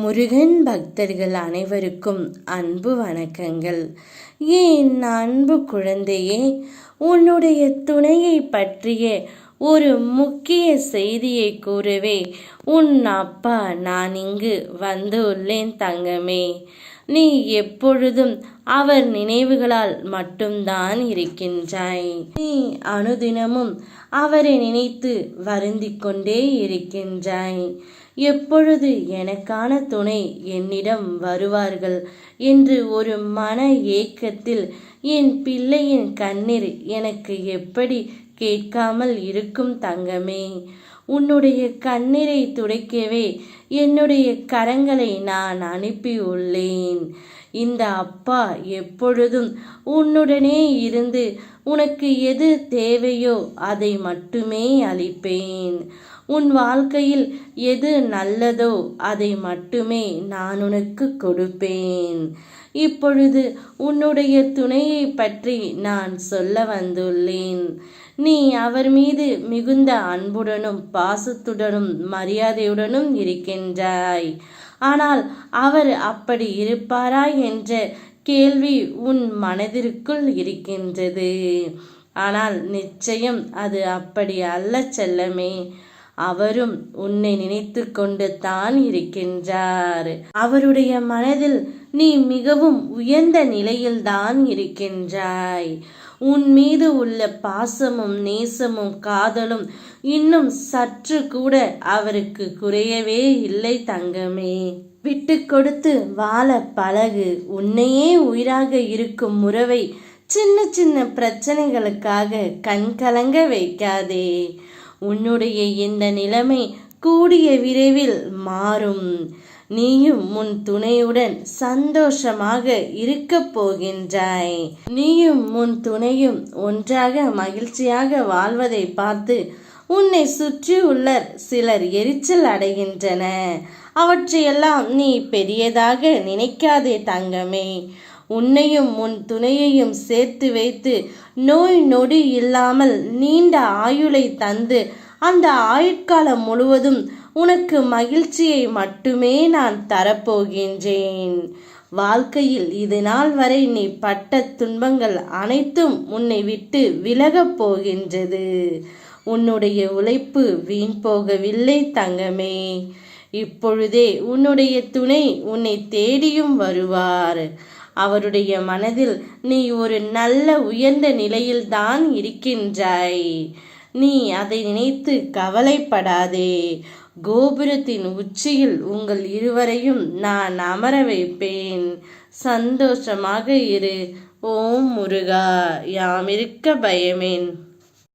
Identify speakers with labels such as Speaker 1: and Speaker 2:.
Speaker 1: முருகன் பக்தர்கள் அனைவருக்கும் அன்பு வணக்கங்கள். ஏன் அன்பு குழந்தையே, உன்னுடைய துணையை பற்றிய ஒரு முக்கிய செய்தியை கூறவே உன் அப்பா நான் இங்கு வந்துள்ளேன் தங்கமே. நீ எப்பொழுதும் அவர் நினைவுகளால் மட்டும்தான் இருக்கின்றாய். நீ அனுதினமும் அவரை நினைத்து வருந்திக் கொண்டே இருக்கின்றாய். எப்பொழுது எனக்கான துணை என்னிடம் வருவார்கள் என்று ஒரு மன ஏக்கத்தில் என் பிள்ளையின் கண்ணீர் எனக்கு எப்படி கேட்காமல் இருக்கும் தங்கமே. உன்னுடைய கண்ணீரை துடைக்கவே என்னுடைய கரங்களை நான் அனுப்பியுள்ளேன். இந்த அப்பா எப்பொழுதும் உன்னுடனே இருந்து உனக்கு எது தேவையோ அதை மட்டுமே அளிப்பேன். உன் வாழ்க்கையில் எது நல்லதோ அதை மட்டுமே நான் உனக்கு கொடுப்பேன். இப்பொழுது உன்னுடைய துணையை பற்றி நான் சொல்ல வந்துள்ளேன். நீ அவர் மீது மிகுந்த அன்புடனும் பாசத்துடனும் மரியாதையுடனும் இருக்கின்றாய். ஆனால் அவர் அப்படி இருப்பாரா என்ற கேள்வி உன் மனதிற்குள் இருக்கின்றது. ஆனால் நிச்சயம் அது அப்படி அல்ல செல்லமே. அவரும் உன்னை நினைத்து கொண்டு தான் இருக்கின்றார். அவருடைய மனதில் நீ மிகவும் உயர்ந்த நிலையில்தான் இருக்கின்றாய். உன் மீது உள்ள பாசமும் நேசமும் காதலும் இன்னும் சற்று கூட அவருக்கு குறையவே இல்லை தங்கமே. விட்டு கொடுத்து வாழ பழகு. உன்னையே உயிராக இருக்கும் உறவை சின்ன சின்ன பிரச்சனைகளுக்காக கண்கலங்க வைக்காதே. உன்னுடைய இந்த நிலைமை கூடிய விரைவில் மாறும். நீயும் உன் துணையுடன் சந்தோஷமாக இருக்க போகின்றாய். நீயும் உன் துணையும் ஒன்றாக மகிழ்ச்சியாக வாழ்வதை பார்த்து உன்னை சுற்றியுள்ள சிலர் எரிச்சல் அடைகின்றன. அவற்றையெல்லாம் நீ பெரியதாக நினைக்காதே தங்கமே. உன்னையும் உன் துணையையும் சேர்த்து வைத்து நோய் நொடி இல்லாமல் நீண்ட ஆயுளை தந்து அந்த ஆயுட்காலம் முழுவதும் உனக்கு மகிழ்ச்சியை மட்டுமே நான் தரப்போகின்றேன். வாழ்க்கையில் இது நாள் வரை நீ பட்ட துன்பங்கள் அனைத்தும் உன்னை விட்டு விலகப் போகின்றது. உன்னுடைய உழைப்பு வீண் போகவில்லை தங்கமே. இப்பொழுதே உன்னுடைய துணை உன்னை தேடியும் வருவார். அவருடைய மனதில் நீ ஒரு நல்ல உயர்ந்த நிலையில்தான் இருக்கின்றாய். நீ அதை நினைத்து கவலைப்படாதே. கோபுரத்தின் உச்சியில் உங்கள் இருவரையும் நான் அமர வைப்பேன். சந்தோஷமாக இரு. ஓம் முருகா, யாமிருக்க பயமேன்.